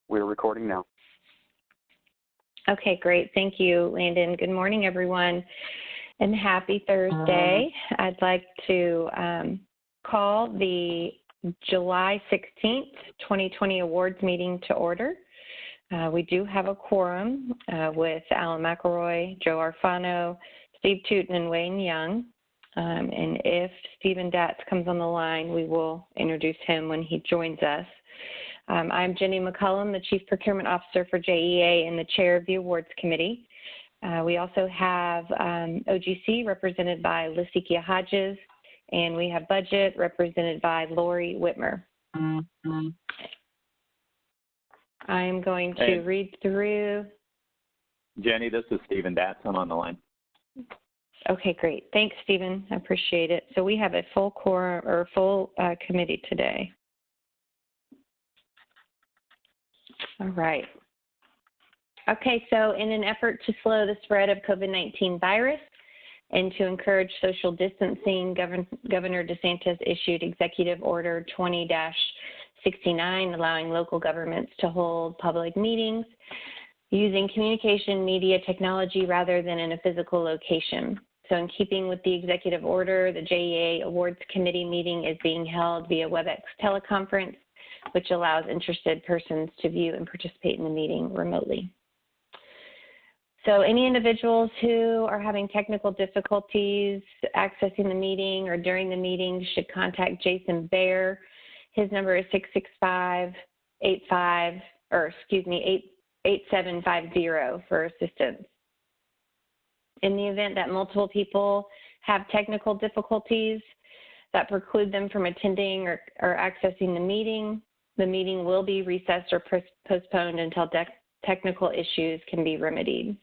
We're recording now. Okay, great. Thank you, Landon. Good morning, everyone, and happy Thursday. I'd like to call the July 16th, 2020 awards meeting to order. We do have a quorum with Alan McElroy, Joe Arfano, Steve Tooten, and Wayne Young. And if Stephen Datz comes on the line, we will introduce him when he joins us. I'm Jenny McCullum, the Chief Procurement Officer for JEA and the Chair of the Awards Committee. We also have OGC represented by Lasikia Hodges, and we have Budget represented by Lori Whitmer. I'm going to read through. Jenny, this is Stephen Datz. I'm on the line. Okay, great. Thanks, Stephen. I appreciate it. So we have a full quorum or full committee today. All right. Okay, so in an effort to slow the spread of COVID-19 virus and to encourage social distancing, Governor DeSantis issued Executive Order 20-69, allowing local governments to hold public meetings using communication media technology rather than in a physical location. So in keeping with the executive order, the JEA Awards Committee meeting is being held via WebEx teleconference, which allows interested persons to view and participate in the meeting remotely. So any individuals who are having technical difficulties accessing the meeting or during the meeting should contact Jason Baer. His number is 8750 for assistance. In the event that multiple people have technical difficulties that preclude them from attending or accessing the meeting will be recessed or postponed until technical issues can be remedied.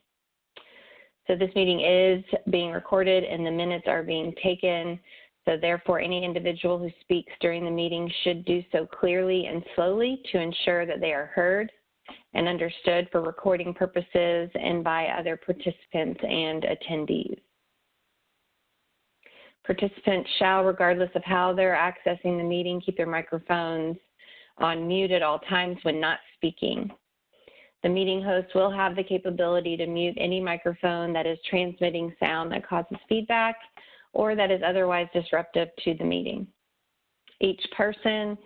So this meeting is being recorded and the minutes are being taken. So therefore, any individual who speaks during the meeting should do so clearly and slowly to ensure that they are heard and understood for recording purposes and by other participants and attendees. Participants shall, regardless of how they're accessing the meeting, keep their microphones on mute at all times when not speaking. The meeting host will have the capability to mute any microphone that is transmitting sound that causes feedback or that is otherwise disruptive to the meeting. Each person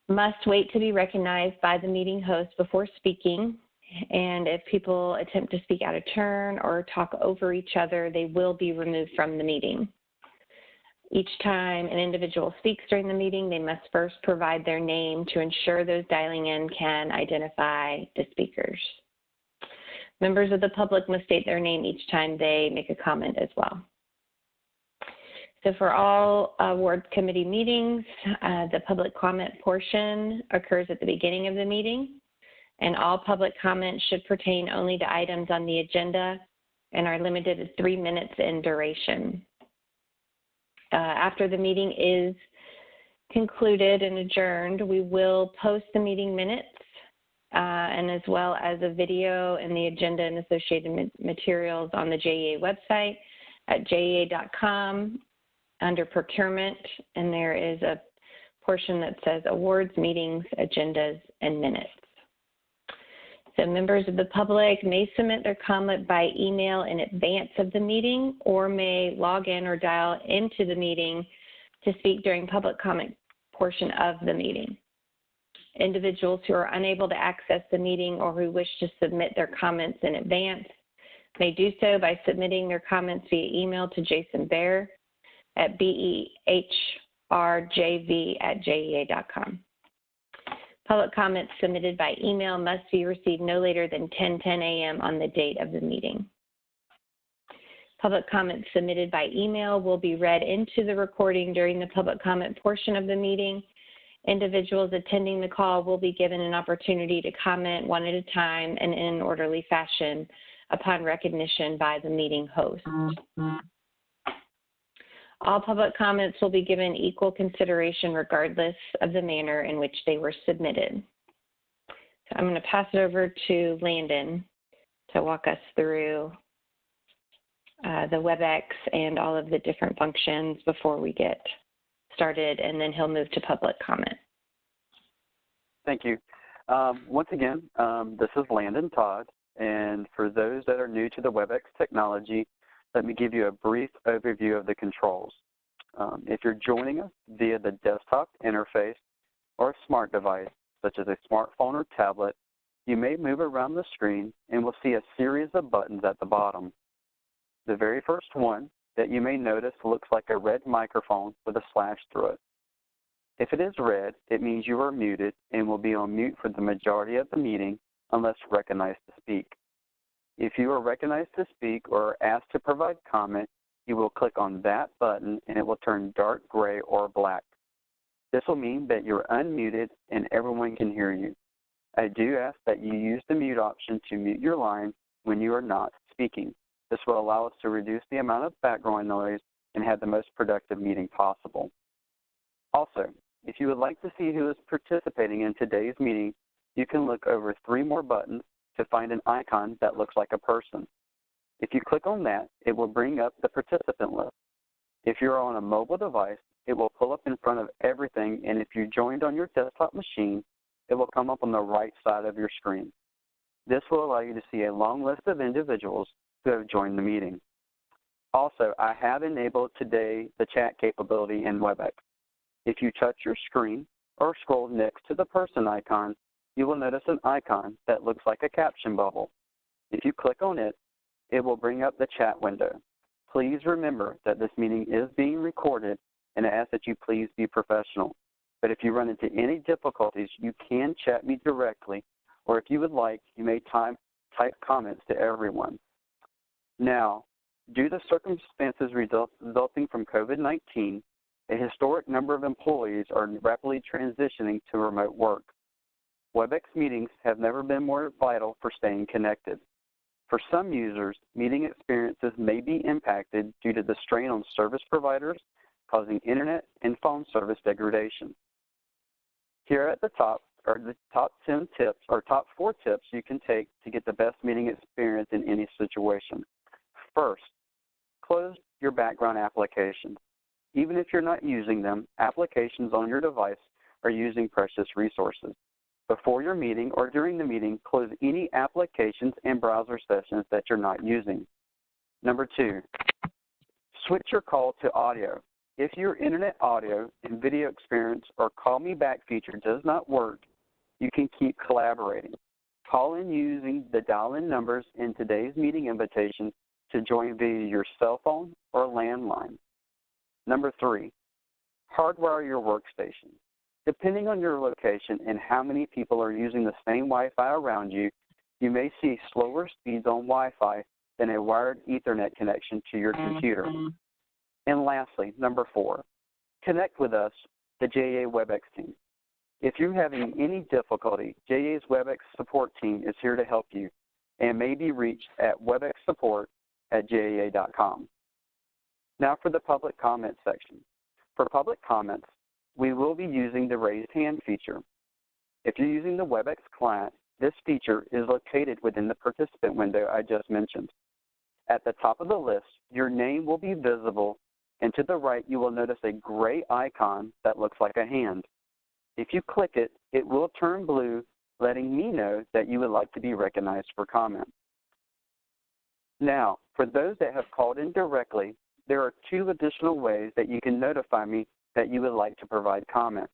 must wait to be recognized by the meeting host before speaking, and if people attempt to speak out of turn or talk over each other, they will be removed from the meeting. Each time an individual speaks during the meeting, they must first provide their name to ensure those dialing in can identify the speakers. Members of the public must state their name each time they make a comment as well. So for all awards committee meetings, the public comment portion occurs at the beginning of the meeting, and all public comments should pertain only to items on the agenda and are limited to 3 minutes in duration. After the meeting is concluded and adjourned, we will post the meeting minutes and as well as a video and the agenda and associated materials on the JEA website at jea.com under procurement, and there is a portion that says awards, meetings, agendas, and minutes. So members of the public may submit their comment by email in advance of the meeting or may log in or dial into the meeting to speak during public comment portion of the meeting. Individuals who are unable to access the meeting or who wish to submit their comments in advance may do so by submitting their comments via email to Jason Baer at behrjv@jea.com. Public comments submitted by email must be received no later than 10:10 a.m. on the date of the meeting. Public comments submitted by email will be read into the recording during the public comment portion of the meeting. Individuals attending the call will be given an opportunity to comment one at a time and in an orderly fashion upon recognition by the meeting host. All public comments will be given equal consideration regardless of the manner in which they were submitted. So I'm going to pass it over to Landon to walk us through the WebEx and all of the different functions before we get started, and then he'll move to public comment. Thank you. Once again, this is Landon Todd, and for those that are new to the WebEx technology, let me give you a brief overview of the controls. If you're joining us via the desktop interface or a smart device, such as a smartphone or tablet, you may move around the screen and will see a series of buttons at the bottom. The very first one that you may notice looks like a red microphone with a slash through it. If it is red, it means you are muted and will be on mute for the majority of the meeting unless recognized to speak. If you are recognized to speak or are asked to provide comment, you will click on that button and it will turn dark gray or black. This will mean that you're unmuted and everyone can hear you. I do ask that you use the mute option to mute your line when you are not speaking. This will allow us to reduce the amount of background noise and have the most productive meeting possible. Also, if you would like to see who is participating in today's meeting, you can look over 3 more buttons to find an icon that looks like a person. If you click on that, it will bring up the participant list. If you're on a mobile device, it will pull up in front of everything, and if you joined on your desktop machine, it will come up on the right side of your screen. This will allow you to see a long list of individuals who have joined the meeting. Also, I have enabled today the chat capability in WebEx. If you touch your screen or scroll next to the person icon, you will notice an icon that looks like a caption bubble. If you click on it, it will bring up the chat window. Please remember that this meeting is being recorded, and I ask that you please be professional. But if you run into any difficulties, you can chat me directly, or if you would like, you may type comments to everyone. Now, due to circumstances resulting from COVID-19, a historic number of employees are rapidly transitioning to remote work. WebEx meetings have never been more vital for staying connected. For some users, meeting experiences may be impacted due to the strain on service providers, causing internet and phone service degradation. Here at the top are the top 10 tips, or top 4 tips you can take to get the best meeting experience in any situation. First, close your background applications. Even if you're not using them, applications on your device are using precious resources. Before your meeting or during the meeting, close any applications and browser sessions that you're not using. Number 2, switch your call to audio. If your internet audio and video experience or call me back feature does not work, you can keep collaborating. Call in using the dial-in numbers in today's meeting invitation to join via your cell phone or landline. Number 3, hardwire your workstation. Depending on your location and how many people are using the same Wi-Fi around you, you may see slower speeds on Wi-Fi than a wired Ethernet connection to your computer. And lastly, number 4, connect with us, the JEA WebEx team. If you're having any difficulty, JEA's WebEx support team is here to help you and may be reached at webexsupport@jea.com. Now for the public comment section. For public comments, we will be using the raised hand feature. If you're using the WebEx client, this feature is located within the participant window I just mentioned. At the top of the list, your name will be visible, and to the right, you will notice a gray icon that looks like a hand. If you click it, it will turn blue, letting me know that you would like to be recognized for comment. Now, for those that have called in directly, there are 2 additional ways that you can notify me that you would like to provide comment.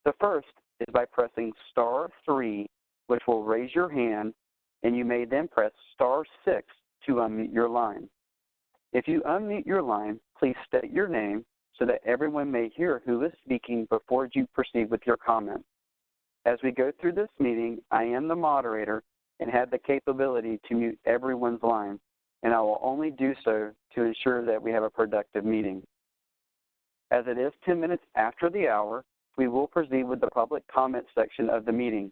The first is by pressing *3, which will raise your hand, and you may then press *6 to unmute your line. If you unmute your line, please state your name so that everyone may hear who is speaking before you proceed with your comment. As we go through this meeting, I am the moderator and have the capability to mute everyone's line, and I will only do so to ensure that we have a productive meeting. As it is 10 minutes after the hour, we will proceed with the public comment section of the meeting.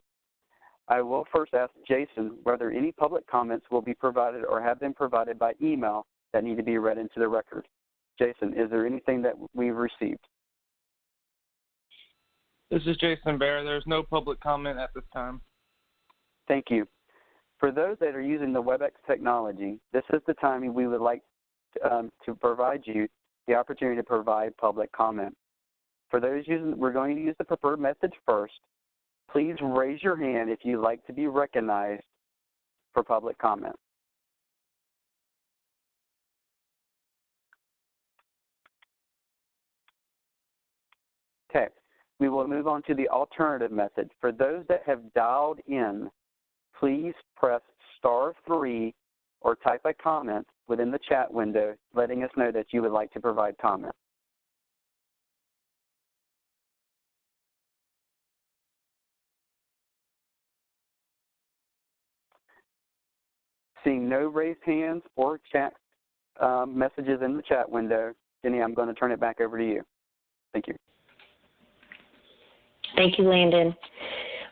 I will first ask Jason whether any public comments will be provided or have been provided by email that need to be read into the record. Jason, is there anything that we've received? This is Jason Bear. There's no public comment at this time. Thank you. For those that are using the WebEx technology, this is the time we would like to provide you the opportunity to provide public comment. For those using, we're going to use the preferred method first. please raise your hand if you'd like to be recognized for public comment. Okay, we will move on to the alternative method. For those that have dialed in, please press *3 or type a comment within the chat window letting us know that you would like to provide comment. Seeing no raised hands or chat messages in the chat window, Jenny, I'm going to turn it back over to you. Thank you. Thank you, Landon.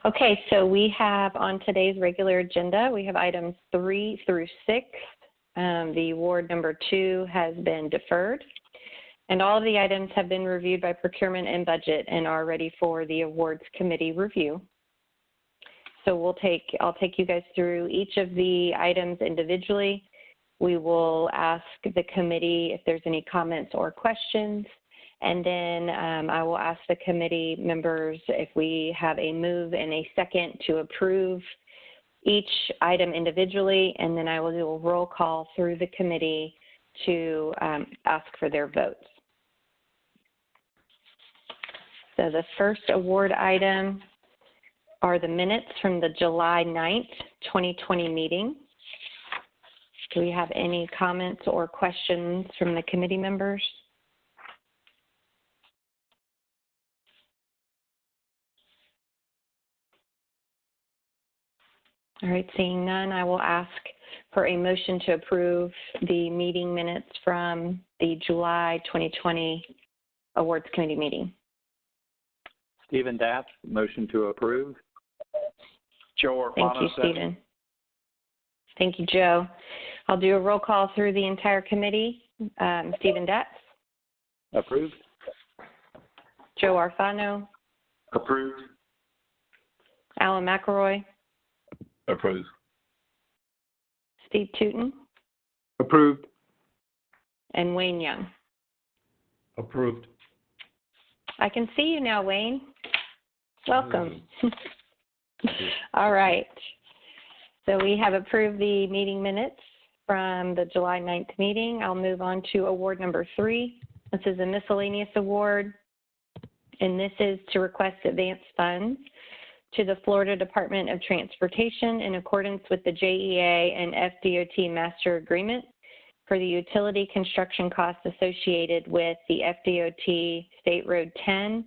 Okay, so we have on today's regular agenda, we have items 3 through 6. The award number 2 has been deferred, and all of the items have been reviewed by Procurement and Budget and are ready for the Awards Committee review. So I'll take you guys through each of the items individually. We will ask the committee if there's any comments or questions, and then I will ask the committee members if we have a move and a second to approve each item individually, and then I will do a roll call through the committee to ask for their votes. So the first award item are the minutes from the July 9th, 2020 meeting. Do we have any comments or questions from the committee members? All right, seeing none, I will ask for a motion to approve the meeting minutes from the July 2020 Awards Committee meeting. Stephen Datz, motion to approve. Joe Orfano, Thank you, Stephen. Thank you, Joe. I'll do a roll call through the entire committee. Stephen Datz. Approved. Joe Orfano. Approved. Alan McElroy. Approved. Steve Tootin. Approved. And Wayne Young. Approved. I can see you now, Wayne. Welcome. All right. So we have approved the meeting minutes from the July 9th meeting. I'll move on to award number 3. This is a miscellaneous award, and this is to request advance funds to the Florida Department of Transportation in accordance with the JEA and FDOT Master Agreement for the utility construction costs associated with the FDOT State Road 10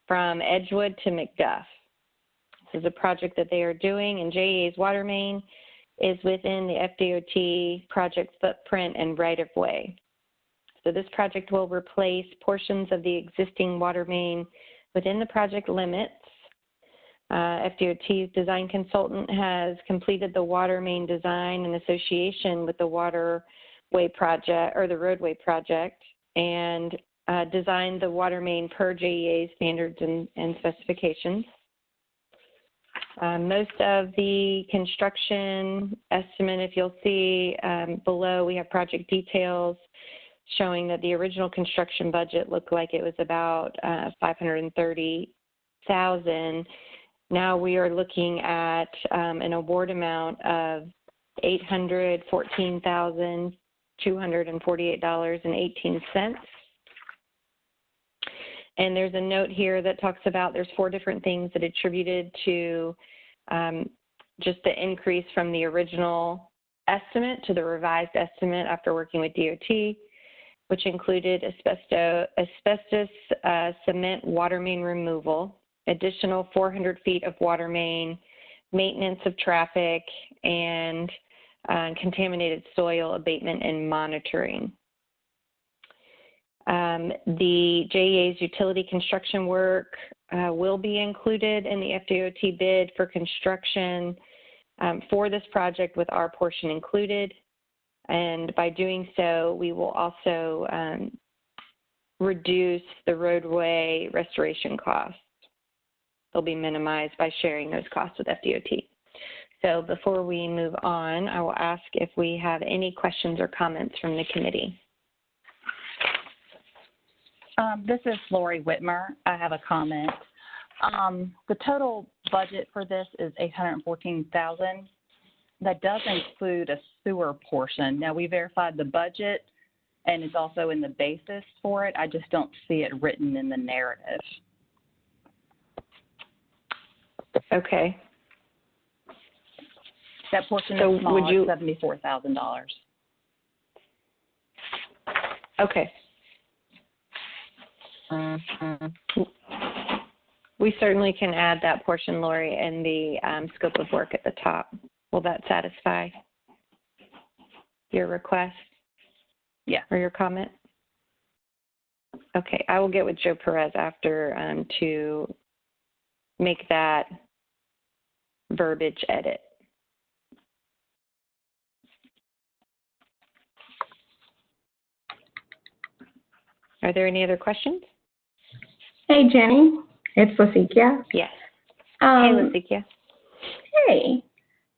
from Edgewood to McDuff. This is a project that they are doing, and JEA's water main is within the FDOT project footprint and right-of-way. So this project will replace portions of the existing water main within the project limits. FDOT's design consultant has completed the water main design in association with the waterway project or the roadway project, and designed the water main per JEA standards and specifications. Most of the construction estimate, if you'll see below, we have project details showing that the original construction budget looked like it was about $530,000. Now we are looking at an award amount of $814,248.18. And there's a note here that talks about there's 4 different things that attributed to just the increase from the original estimate to the revised estimate after working with DOT, which included asbestos cement water main removal, additional 400 feet of water main, maintenance of traffic, and contaminated soil abatement and monitoring. The JEA's utility construction work will be included in the FDOT bid for construction for this project with our portion included. And by doing so, we will also reduce the roadway restoration costs. They'll be minimized by sharing those costs with FDOT. So before we move on, I will ask if we have any questions or comments from the committee. This is Lori Whitmer. I have a comment. The total budget for this is $814,000. That does include a sewer portion. Now, we verified the budget, and it's also in the basis for it. I just don't see it written in the narrative. Okay. That portion So is small, would you- it's $74,000. Okay. We certainly can add that portion, Lori, in the scope of work at the top. Will that satisfy your request? Yeah. Or your comment? Okay, I will get with Joe Perez after to make that verbiage edit. Are there any other questions? Hey, Jenny. It's Lasikia. Yes. Hey, Lasikia. Hey.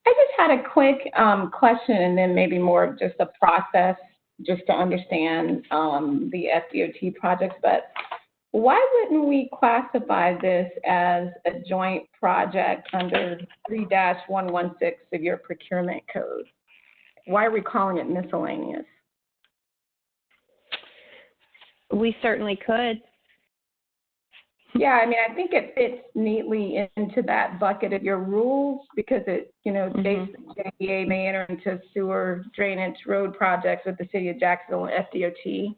I just had a quick question and then maybe more of just a process just to understand the FDOT projects. But why wouldn't we classify this as a joint project under 3-116 of your procurement code? Why are we calling it miscellaneous? We certainly could. Yeah, I mean, I think it fits neatly into that bucket of your rules because it, states that JEA may enter into sewer drainage road projects with the city of Jacksonville and FDOT.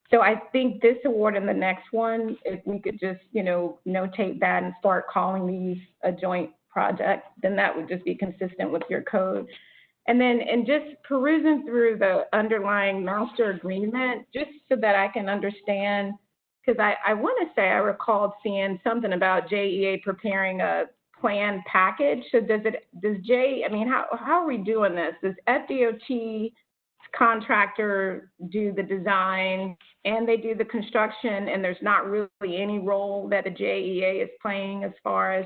So I think this award and the next one, if we could just, notate that and start calling these a joint project, then that would just be consistent with your code. And then, just perusing through the underlying master agreement, just so that I can understand, because I want to say I recalled seeing something about JEA preparing a plan package. So how are we doing this? Does FDOT contractor do the design and they do the construction, and there's not really any role that the JEA is playing as far as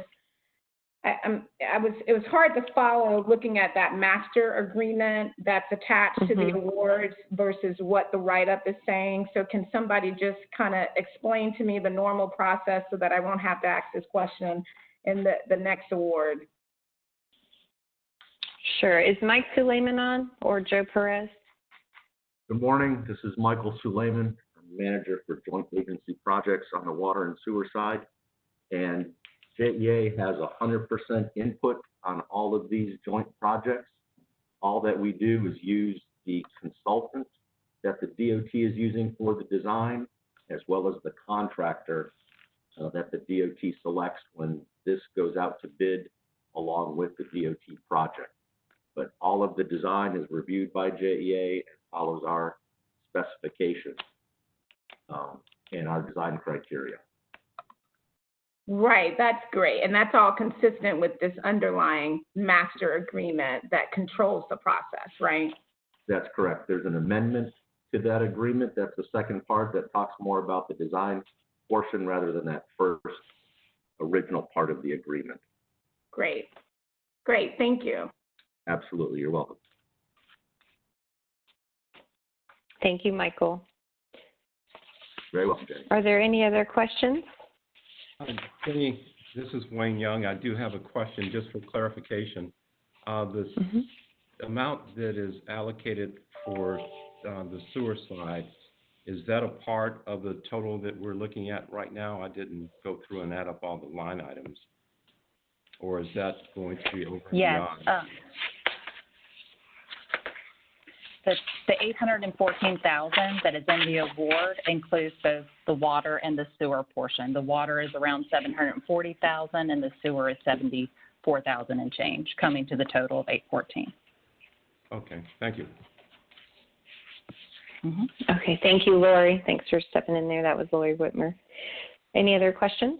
it was hard to follow looking at that master agreement that's attached to the awards versus what the write-up is saying. So can somebody just kind of explain to me the normal process so that I won't have to ask this question in the next award? Sure. Is Mike Suleiman on or Joe Perez? Good morning. This is Michael Suleiman. I'm manager for joint agency projects on the water and sewer side. And JEA has 100% input on all of these joint projects. All that we do is use the consultant that the DOT is using for the design, as well as the contractor that the DOT selects when this goes out to bid along with the DOT project. But all of the design is reviewed by JEA and follows our specifications and our design criteria. Right, that's great. And that's all consistent with this underlying master agreement that controls the process, right? That's correct. There's an amendment to that agreement. That's the second part that talks more about the design portion rather than that first original part of the agreement. Great. Great, thank you. Absolutely, you're welcome. Thank you, Michael. Very welcome, Jenny. Are there any other questions? Jenny, this is Wayne Young. I do have a question just for clarification. The amount that is allocated for the sewer side, is that a part of the total that we're looking at right now? I didn't go through and add up all the line items. Or is that going to be over and beyond? The $814,000 that is in the award includes both the water and the sewer portion. The water is around $740,000 and the sewer is $74,000 and change, coming to the total of $814,000. Okay, thank you. Okay, thank you, Lori. Thanks for stepping in there. That was Lori Whitmer. Any other questions?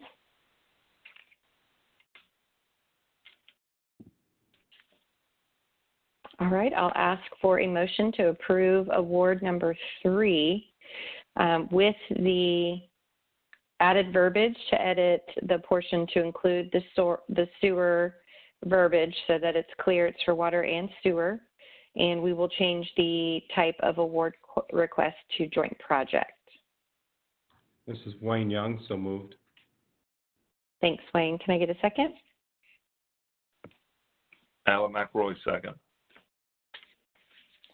All right, I'll ask for a motion to approve award number 3 with the added verbiage to edit the portion to include the sewer verbiage so that it's clear it's for water and sewer. And we will change the type of award request to joint project. This is Wayne Young, so moved. Thanks, Wayne. Can I get a second? Alan McRoy, second.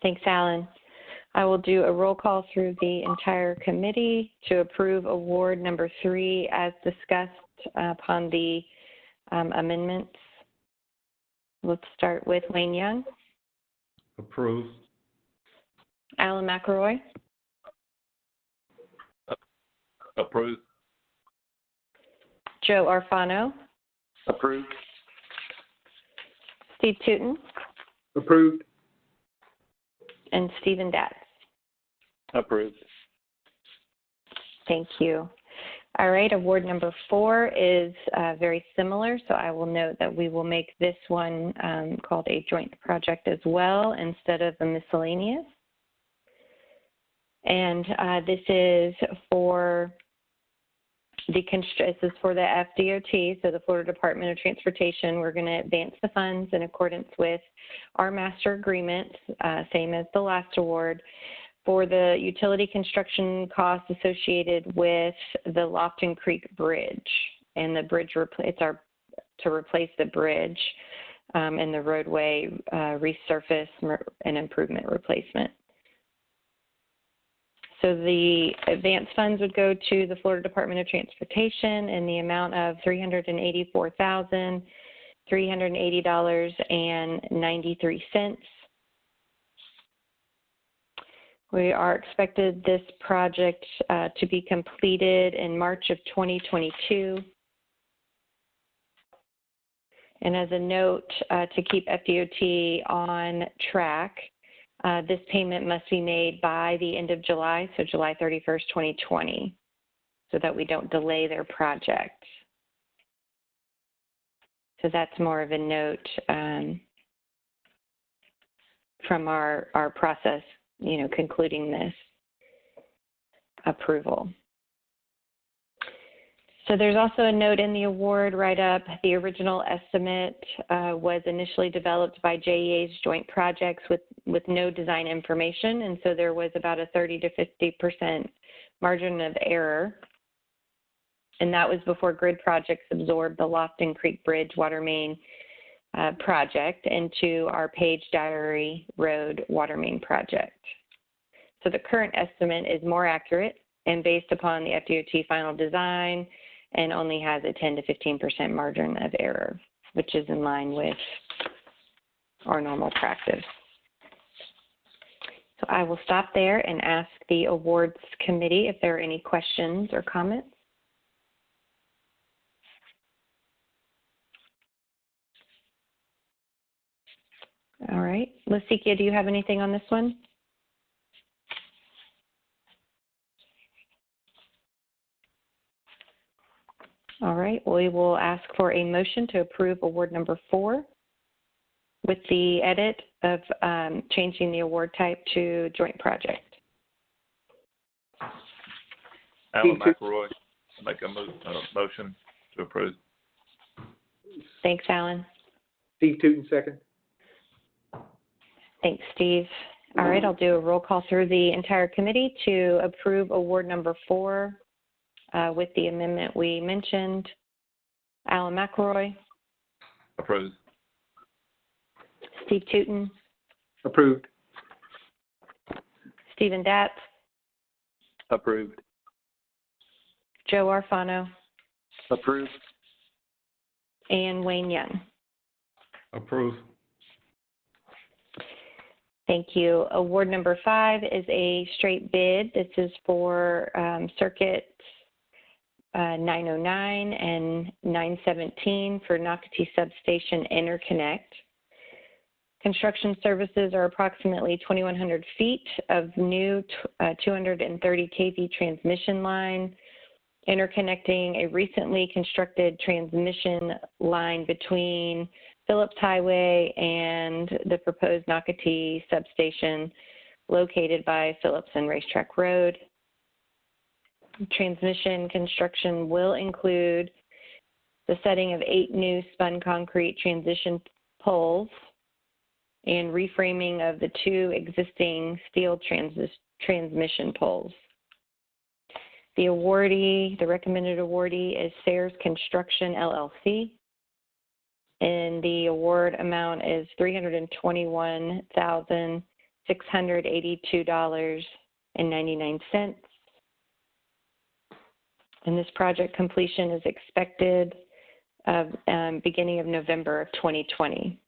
Thanks, Alan. I will do a roll call through the entire committee to approve award number 3 as discussed upon the amendments. Let's start with Wayne Young. Approve. Alan McRoy. Approve. Joe Arfano. Approved. Steve Tootin. Approved. And Stephen Datz. Approved. Thank you. All right, award number 4 is very similar, so I will note that we will make this one called a joint project as well instead of a miscellaneous. And this is for the FDOT, so the Florida Department of Transportation. We're going to advance the funds in accordance with our master agreement, same as the last award, for the utility construction costs associated with the Lofton Creek Bridge. And the bridge, to replace the bridge and the roadway resurface and improvement replacement. So the advance funds would go to the Florida Department of Transportation in the amount of $384,380.93. We are expected this project to be completed in March of 2022. And as a note, to keep FDOT on track, this payment must be made by the end of July, so July 31st, 2020, so that we don't delay their project. So that's more of a note from our process, concluding this approval. So there's also a note in the award write-up. The original estimate was initially developed by JEA's joint projects with no design information, and so there was about a 30 to 50% margin of error. And that was before Grid Projects absorbed the Lofton Creek Bridge water main project into our Page Diary Road water main project. So the current estimate is more accurate and based upon the FDOT final design, and only has a 10 to 15% margin of error, which is in line with our normal practice. So I will stop there and ask the awards committee if there are any questions or comments. All right, Lasikia, do you have anything on this one? All right, we will ask for a motion to approve award number 4 with the edit of changing the award type to joint project. Alan McRoy, make a motion to approve. Thanks, Alan. Steve Tootin, second. Thanks, Steve. All right, I'll do a roll call through the entire committee to approve award number 4 with the amendment we mentioned. Alan McRoy. Approved. Steve Tootin. Approved. Stephen Datz. Approved. Joe Arfano. Approved. And Wayne Young. Approve. Thank you. Award number 5 is a straight bid. This is for circuits 909 and 917 for Nocatee Substation Interconnect. Construction services are approximately 2,100 feet of new 230 kV transmission line, interconnecting a recently constructed transmission line between Phillips Highway and the proposed Nocatee substation located by Phillips and Racetrack Road. Transmission construction will include the setting of 8 new spun concrete transition poles and reframing of the 2 existing steel transmission poles. The awardee, the recommended awardee is Sayers Construction, LLC. And the award amount is $321,682.99. And this project completion is expected beginning of November of 2020.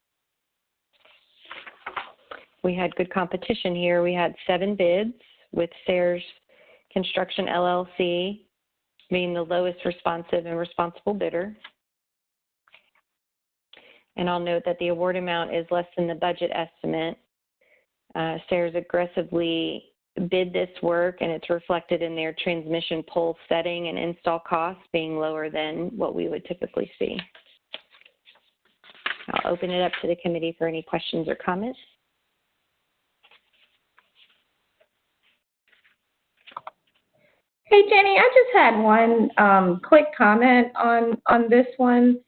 We had good competition here. We had 7 bids, with Sayers Construction, LLC being the lowest responsive and responsible bidder. And I'll note that the award amount is less than the budget estimate. Sayers aggressively bid this work, and it's reflected in their transmission pole setting and install costs being lower than what we would typically see. I'll open it up to the committee for any questions or comments. Hey, Jenny, I just had one quick comment on this one.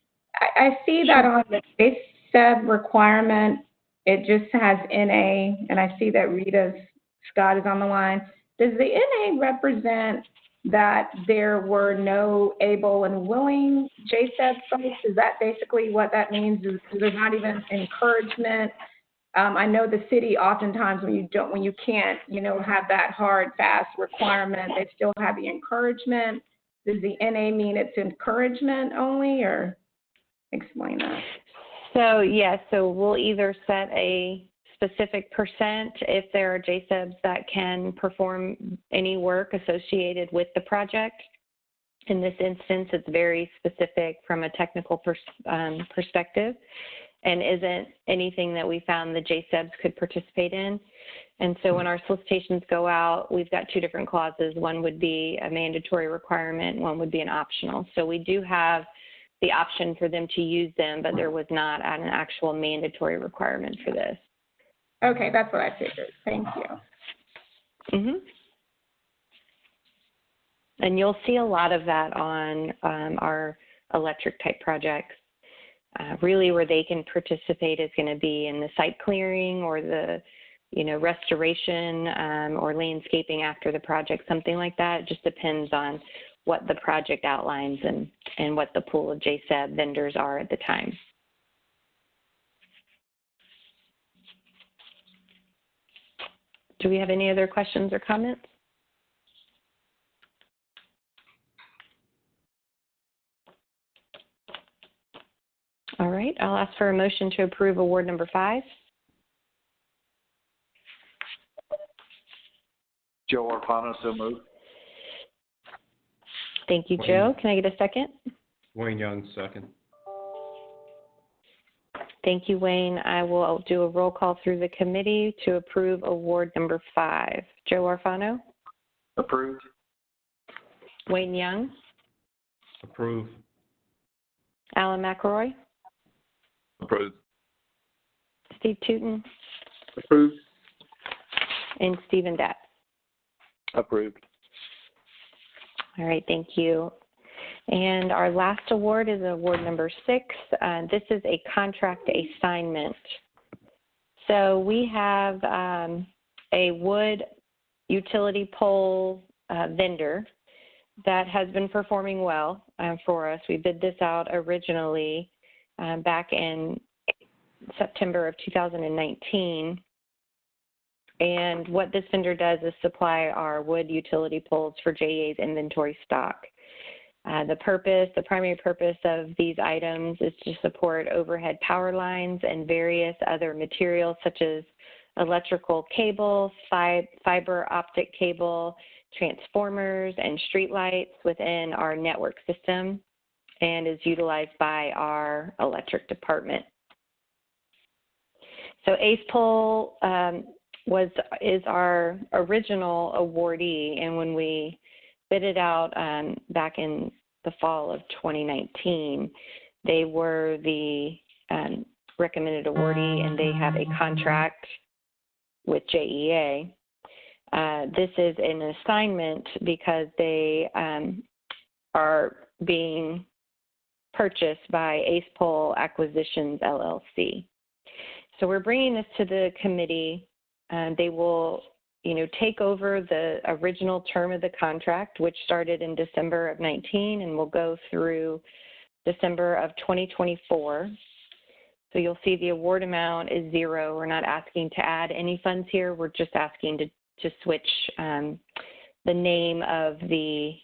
I see that on the base sub requirement, it just has NA, and I see that Rita Scott is on the line. Does the NA represent that there were no able and willing JSEB folks? Is that basically what that means? Is there's not even encouragement? I know the city oftentimes when you can't, have that hard, fast requirement, they still have the encouragement. Does the NA mean it's encouragement only, or explain that? So, yes, so we'll either set a specific percent if there are JSEBs that can perform any work associated with the project. In this instance, it's very specific from a technical perspective, and isn't anything that we found the JSEBs could participate in. And so when our solicitations go out, we've got 2 different clauses. One would be a mandatory requirement, one would be an optional. So we do have the option for them to use them, but there was not an actual mandatory requirement for this. Okay, that's what I figured. Thank you. Mm-hmm. And you'll see a lot of that on our electric type projects. Really where they can participate is going to be in the site clearing or the, restoration or landscaping after the project, something like that. It just depends on what the project outlines and what the pool of JSEB vendors are at the time. Do we have any other questions or comments? All right, I'll ask for a motion to approve award number 5. Joe Arpano, so moved. Thank you, Joe. Can I get a second? Wayne Young, second. Thank you, Wayne. I will do a roll call through the committee to approve award number 5. Joe Arfano? Approved. Wayne Young? Approve. Alan McElroy? Approved. Steve Tootin? Approved. And Stephen Depp? Approved. All right, thank you. And our last award is award number 6. This is a contract assignment. So we have a wood utility pole vendor that has been performing well for us. We bid this out originally back in September of 2019. And what this vendor does is supply our wood utility poles for JEA's inventory stock. The primary purpose of these items is to support overhead power lines and various other materials such as electrical cable, fiber optic cable, transformers, and street lights within our network system, and is utilized by our electric department. So Ace Pole is our original awardee, and when we bid it out back in the fall of 2019, they were the recommended awardee, and they have a contract with JEA. This is an assignment because they are being purchased by Ace Pole Acquisitions, LLC. So we're bringing this to the committee. They will take over the original term of the contract, which started in December of 19 and will go through December of 2024. So you'll see the award amount is $0. We're not asking to add any funds here. We're just asking to switch the name of the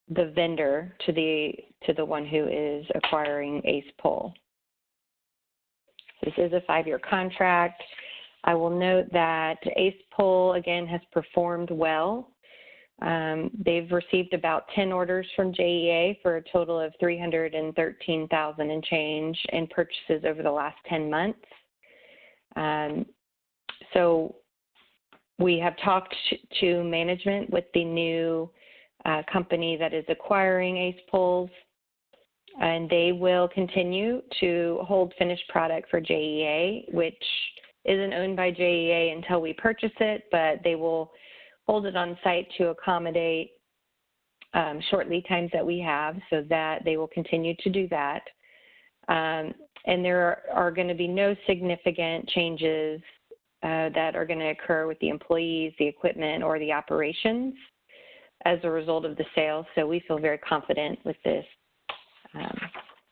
vendor to the one who is acquiring ACE Pole. This is a 5-year contract. I will note that ACE Pole, again, has performed well. They've received about 10 orders from JEA for a total of $313,000 and change in purchases over the last 10 months. So we have talked to management with the new company that is acquiring ACE Poles, and they will continue to hold finished product for JEA, which isn't owned by JEA until we purchase it, but they will hold it on site to accommodate short lead times that we have, so that they will continue to do that. And there are going to be no significant changes that are going to occur with the employees, the equipment, or the operations as a result of the sale. So we feel very confident with this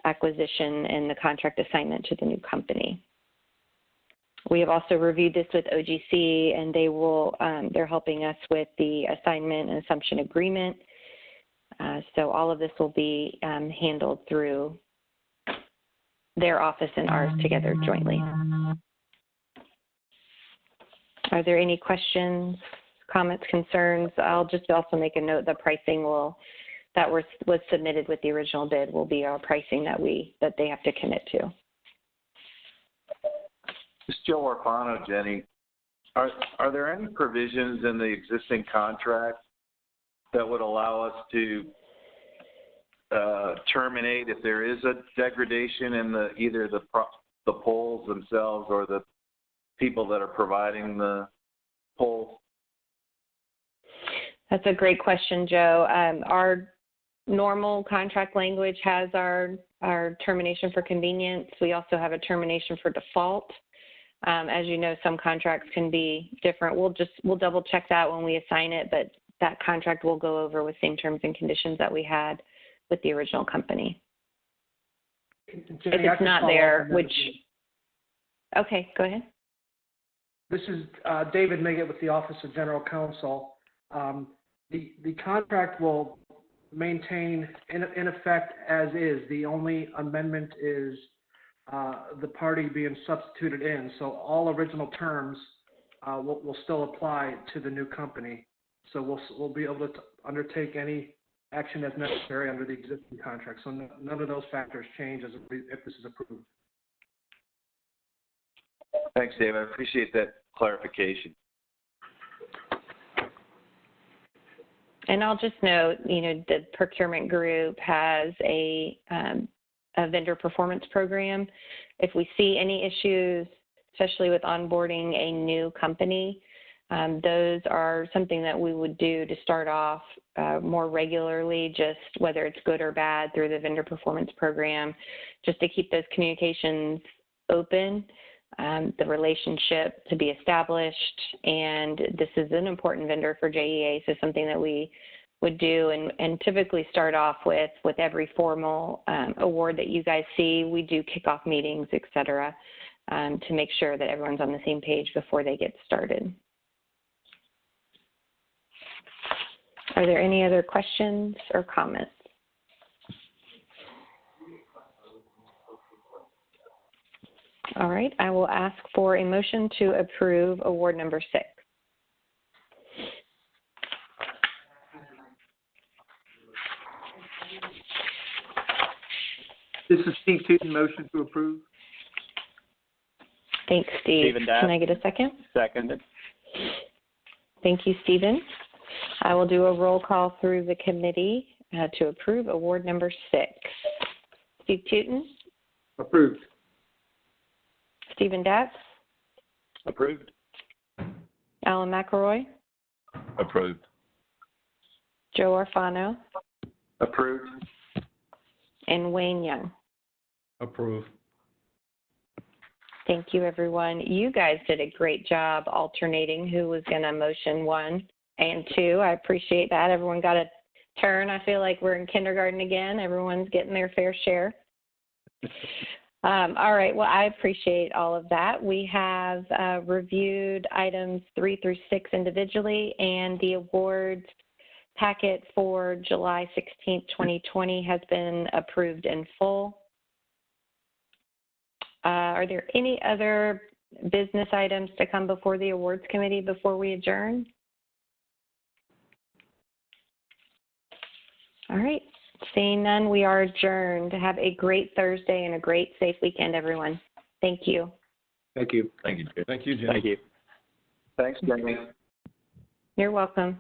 acquisition and the contract assignment to the new company. We have also reviewed this with OGC, and they're helping us with the assignment and assumption agreement. So all of this will be handled through their office and ours together jointly. Are there any questions, comments, concerns? I'll just also make a note the pricing that was submitted with the original bid will be our pricing that they have to commit to. This is Joe Orfano, Jenny. Are there any provisions in the existing contract that would allow us to terminate if there is a degradation in either the poles themselves or the people that are providing the poles? That's a great question, Joe. Our normal contract language has our termination for convenience. We also have a termination for default. As you know, some contracts can be different. We'll double check that when we assign it, but that contract will go over with same terms and conditions that we had with the original company. Jenny, if it's not there, okay, go ahead. This is David Miggett with the Office of General Counsel. The contract will maintain in effect as is. The only amendment is the party being substituted in. So all original terms will still apply to the new company. So we'll be able to undertake any action as necessary under the existing contract. So none of those factors change if this is approved. Thanks, Dave. I appreciate that clarification. And I'll just note, the procurement group has a vendor performance program. If we see any issues, especially with onboarding a new company, those are something that we would do to start off more regularly, just whether it's good or bad through the vendor performance program, just to keep those communications open, the relationship to be established. And this is an important vendor for JEA, so something that we would do and typically start off with every formal award that you guys see. We do kickoff meetings, et cetera, to make sure that everyone's on the same page before they get started. Are there any other questions or comments? All right, I will ask for a motion to approve award number 6. This is Steve Tootin, motion to approve. Thanks, Steve. Can I get a second? Seconded. Thank you, Stephen. I will do a roll call through the committee to approve award number 6. Steve Tootin? Approved. Stephen Datz? Approved. Alan McElroy? Approved. Joe Orfano? Approved. And Wayne Young? Approve. Thank you, everyone. You guys did a great job alternating who was going to motion 1 and 2. I appreciate that. Everyone got a turn. I feel like we're in kindergarten again. Everyone's getting their fair share. All right. Well, I appreciate all of that. We have reviewed items 3 through 6 individually, and the awards packet for July 16th, 2020 has been approved in full. Are there any other business items to come before the awards committee before we adjourn? All right. Seeing none, we are adjourned. Have a great Thursday and a great safe weekend, everyone. Thank you. Thank you. Thank you, Jim. Thank you, Jim. Thank you. Thanks, Jamie. You're welcome.